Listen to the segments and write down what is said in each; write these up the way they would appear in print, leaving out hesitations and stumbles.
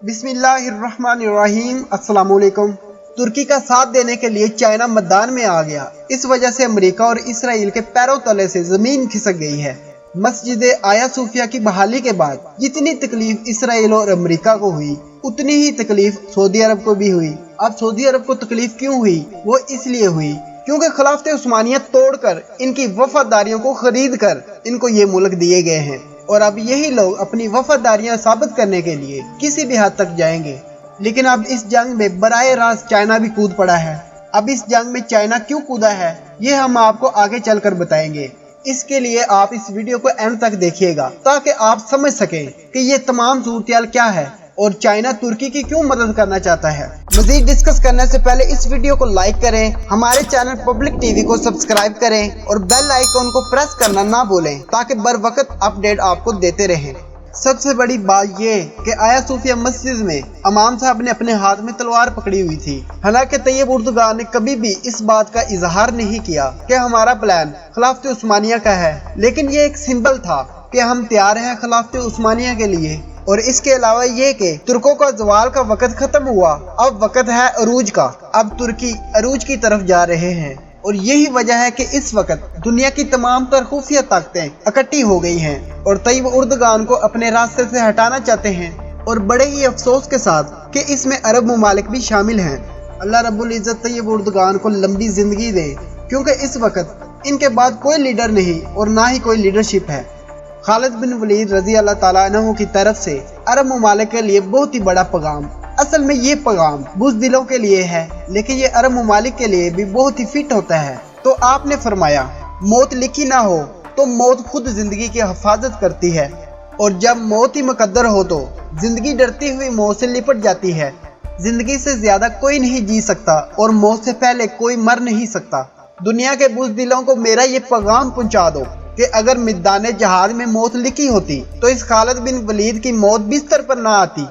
बिस्मिल्लाहिर्रहमानिर्रहीम। अस्सलाम वालेकुम। तुर्की का साथ देने के लिए चाइना मैदान में आ गया। इस वजह से अमेरिका और इसराइल के पैरों तले से जमीन खिसक गई है। मस्जिद आया सूफिया की बहाली के बाद जितनी तकलीफ इसराइल और अमेरिका को हुई, उतनी ही तकलीफ सऊदी अरब को भी हुई। अब सऊदी अरब को तकलीफ क्यों हुई? वो इसलिए हुई क्योंकि खिलाफत उस्मानिया तोड़कर इनकी वफादारियों को खरीद कर इनको ये मुल्क दिए गए हैं, और अब यही लोग अपनी वफादारियां साबित करने के लिए किसी भी हद तक जाएंगे। लेकिन अब इस जंग में बराए रास्त चाइना भी कूद पड़ा है। अब इस जंग में चाइना क्यों कूदा है, ये हम आपको आगे चलकर बताएंगे। इसके लिए आप इस वीडियो को एंड तक देखिएगा ताकि आप समझ सकें कि ये तमाम सूरत क्या है और चाइना तुर्की की क्यों मदद करना चाहता है। मजीद डिस्कस करने से पहले इस वीडियो को लाइक करें, हमारे चैनल पब्लिक टीवी को सब्सक्राइब करें और बेल आइकन को प्रेस करना ना भूलें ताकि बर वक्त अपडेट आपको देते रहें। सबसे बड़ी बात ये कि आया सूफिया मस्जिद में इमाम साहब ने अपने हाथ में तलवार पकड़ी हुई थी। हालांकि तैयब उर्दुगान ने कभी भी इस बात का इजहार नहीं किया कि हमारा प्लान खिलाफत उस्मानिया का है, लेकिन ये एक सिंबल था कि हम तैयार हैं खिलाफत उस्मानिया के लिए। और इसके अलावा ये कि तुर्कों का जवाल का वक़्त खत्म हुआ, अब वक़्त है अरूज का। अब तुर्की अरूज की तरफ जा रहे हैं और यही वजह है कि इस वक्त दुनिया की तमाम तर खुफिया ताकतें इकट्ठी हो गई हैं और तैयब उर्दुगान को अपने रास्ते से हटाना चाहते हैं। और बड़े ही अफसोस के साथ कि इसमें अरब ममालिक भी शामिल हैं। अल्लाह रब्बुल इज़्ज़त तैयब उर्दुगान को लंबी जिंदगी दे, क्योंकि इस वक्त इनके बाद कोई लीडर नहीं और ना ही कोई लीडरशिप है। खालिद बिन वलीद रजी अल्लाह ताला अन्हु की तरफ से अरब ममालिक के लिए बहुत ही बड़ा पैगाम। असल में ये पैगाम बुज़दिलों के लिए है, लेकिन ये अरब ममालिक के लिए भी बहुत ही फिट होता है। तो आपने फरमाया, मौत लिखी ना हो तो मौत खुद जिंदगी की हिफाजत करती है, और जब मौत ही मुकद्दर हो तो जिंदगी डरती हुई मौत से लिपट जाती है। जिंदगी से ज्यादा कोई नहीं जी सकता और मौत से पहले कोई मर नहीं सकता। दुनिया के बुज़दिलों को मेरा ये पैगाम पहुँचा दो कि अगर मैदान जहाज में मौत लिखी होती तो इस खालिद बिन वलीद की मौत बिस्तर पर ना आती।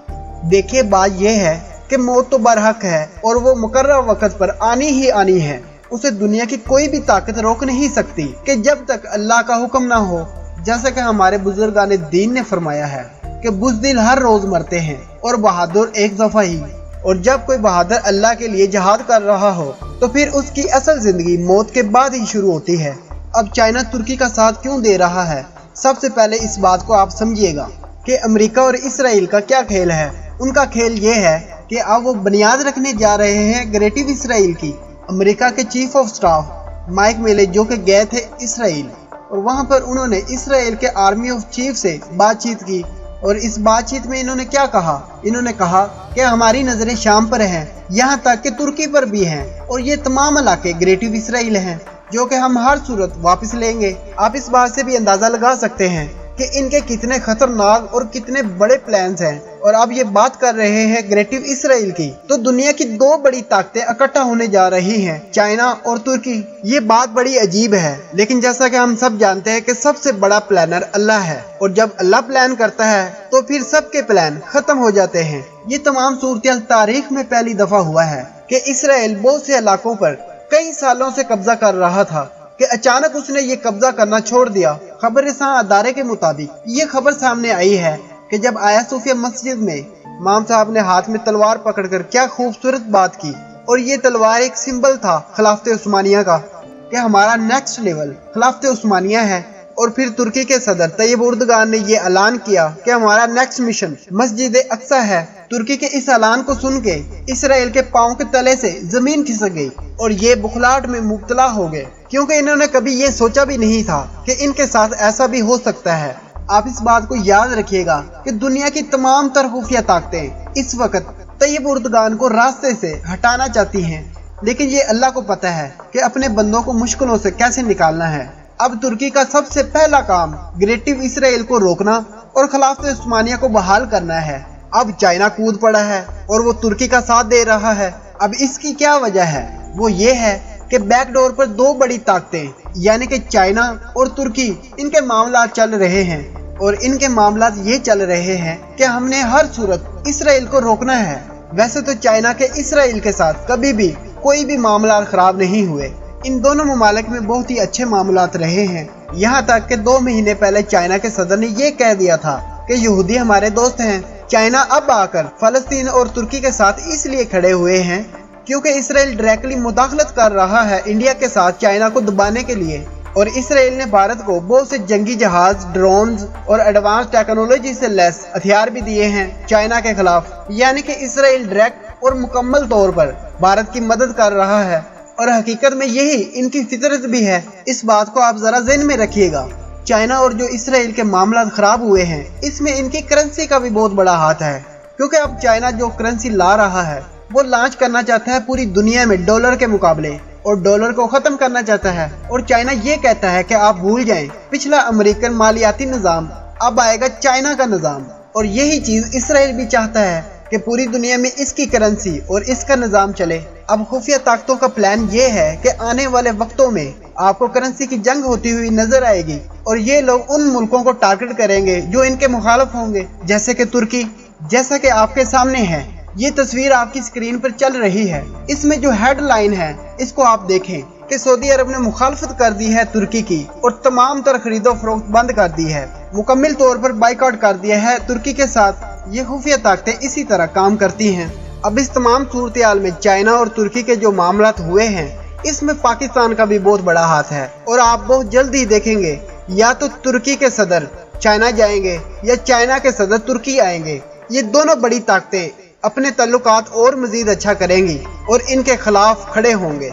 देखिए, बात यह है कि मौत तो बरहक है और वो मुकर्रर वक्त पर आनी ही आनी है। उसे दुनिया की कोई भी ताकत रोक नहीं सकती कि जब तक अल्लाह का हुक्म ना हो। जैसा कि हमारे बुजुर्गान दीन ने फरमाया है कि बुज़दिल हर रोज मरते हैं और बहादुर एक दफा ही। और जब कोई बहादुर अल्लाह के लिए जिहाद कर रहा हो तो फिर उसकी असल जिंदगी मौत के बाद ही शुरू होती है। अब चाइना तुर्की का साथ क्यों दे रहा है? सबसे पहले इस बात को आप समझिएगा कि अमेरिका और इसराइल का क्या खेल है। उनका खेल ये है कि अब वो बुनियाद रखने जा रहे हैं ग्रेटिव इसराइल की। अमेरिका के चीफ ऑफ स्टाफ माइक मिले जो कि गए थे इसराइल, और वहां पर उन्होंने इसराइल के आर्मी ऑफ चीफ से बातचीत की। और इस बातचीत में इन्होंने क्या कहा? इन्होंने कहा कि हमारी नज़रें शाम पर हैं, यहाँ तक कि तुर्की पर भी हैं, और ये तमाम इलाके ग्रेटिव इसराइल हैं जो कि हम हर सूरत वापस लेंगे। आप इस बात से भी अंदाजा लगा सकते हैं कि इनके कितने खतरनाक और कितने बड़े प्लान्स हैं। और अब ये बात कर रहे हैं ग्रेटिव इसराइल की, तो दुनिया की दो बड़ी ताकतें इकट्ठा होने जा रही हैं, चाइना और तुर्की। ये बात बड़ी अजीब है, लेकिन जैसा कि हम सब जानते हैं कि सबसे बड़ा प्लानर अल्लाह है, और जब अल्लाह प्लान करता है तो फिर सबके प्लान खत्म हो जाते हैं। ये तमाम सूरत तारीख में पहली दफा हुआ है कि इसराइल बहुत से इलाकों पर कई सालों से कब्जा कर रहा था कि अचानक उसने ये कब्जा करना छोड़ दिया। खबरसां अदारे के मुताबिक ये खबर सामने आई है कि जब आया सूफिया मस्जिद में इमाम साहब ने हाथ में तलवार पकड़कर क्या खूबसूरत बात की, और ये तलवार एक सिंबल था खिलाफत उस्मानिया का कि हमारा नेक्स्ट लेवल खिलाफत उस्मानिया है। और फिर तुर्की के सदर तैयब उर्दुगान ने ये ऐलान किया कि हमारा नेक्स्ट मिशन मस्जिद अक्सा है। तुर्की के इस ऐलान को सुन के इसराइल के पांव के तले से जमीन खिसक गई और ये बुखलाहट में मुब्तला हो गए, क्योंकि इन्होंने कभी ये सोचा भी नहीं था कि इनके साथ ऐसा भी हो सकता है। आप इस बात को याद रखिएगा कि दुनिया की तमाम तर खुफिया ताकतें इस वक्त तैयब उर्दुगान को रास्ते से हटाना चाहती हैं, लेकिन ये अल्लाह को पता है कि अपने बंदों को मुश्किलों से कैसे निकालना है। अब तुर्की का सबसे पहला काम ग्रेटिव इसराइल को रोकना और खिलाफत उस्मानिया को बहाल करना है। अब चाइना कूद पड़ा है और वो तुर्की का साथ दे रहा है। अब इसकी क्या वजह है? वो ये है कि बैकडोर पर दो बड़ी ताकतें यानी कि चाइना और तुर्की, इनके मामला चल रहे हैं। और इनके मामला ये चल रहे हैं कि हमने हर सूरत इसराइल को रोकना है। वैसे तो चाइना के इसराइल के साथ कभी भी कोई भी मामला खराब नहीं हुए। इन दोनों ममालिक में बहुत ही अच्छे मामलात रहे हैं। यहाँ तक कि 2 महीने पहले चाइना के सदर ने ये कह दिया था कि यहूदी हमारे दोस्त हैं चाइना अब आकर फलस्तीन और तुर्की के साथ इसलिए खड़े हुए हैं क्योंकि इसराइल डायरेक्टली मुदाखलत कर रहा है इंडिया के साथ चाइना को दबाने के लिए। और इसराइल ने भारत को बहुत से जंगी जहाज, ड्रोन्स और एडवांस टेक्नोलॉजी से लैस हथियार भी दिए हैं चाइना के खिलाफ। यानी कि इसराइल डायरेक्ट और मुकम्मल तौर पर भारत की मदद कर रहा है और हकीकत में यही इनकी फितरत भी है। इस बात को आप जरा ज़हन में रखिएगा। चाइना और जो इसराइल के मामला खराब हुए हैं, इसमें इनकी करेंसी का भी बहुत बड़ा हाथ है, क्योंकि अब चाइना जो करेंसी ला रहा है वो लॉन्च करना चाहता है पूरी दुनिया में डॉलर के मुकाबले, और डॉलर को खत्म करना चाहता है। और चाइना ये कहता है कि आप भूल जाएं पिछला अमेरिकन मालियाती निज़ाम, अब आएगा चाइना का निज़ाम। और यही चीज़ इसराइल भी चाहता है कि पूरी दुनिया में इसकी करेंसी और इसका निज़ाम चले। अब खुफिया ताकतों का प्लान ये है कि आने वाले वक्तों में आपको करेंसी की जंग होती हुई नजर आएगी, और ये लोग उन मुल्कों को टारगेट करेंगे जो इनके मुखालिफ होंगे, जैसे कि तुर्की। जैसा कि आपके सामने है, ये तस्वीर आपकी स्क्रीन पर चल रही है। इसमें जो हेडलाइन है इसको आप देखें कि सऊदी अरब ने मुखालफत कर दी है तुर्की की और तमाम तर खरीदो फरोख्त बंद कर दी है, मुकम्मल तौर पर बाइकआउट कर दिया है तुर्की के साथ। ये खुफिया ताकतें इसी तरह काम करती हैं। अब इस तमाम सूरत हाल में चाइना और तुर्की के जो मामलात हुए हैं, इसमें पाकिस्तान का भी बहुत बड़ा हाथ है। और आप बहुत जल्द ही देखेंगे या तो तुर्की के सदर चाइना जाएंगे या चाइना के सदर तुर्की आएंगे। ये दोनों बड़ी ताकतें अपने तल्लुकात और मजीद अच्छा करेंगी और इनके खिलाफ खड़े होंगे।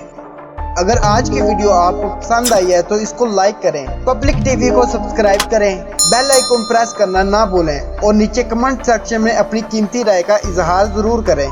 अगर आज की वीडियो आपको पसंद आई है तो इसको लाइक करें, पब्लिक टीवी को सब्सक्राइब करें, बेल आइकन प्रेस करना ना भूलें और नीचे कमेंट सेक्शन में अपनी कीमती राय का इजहार जरूर करें।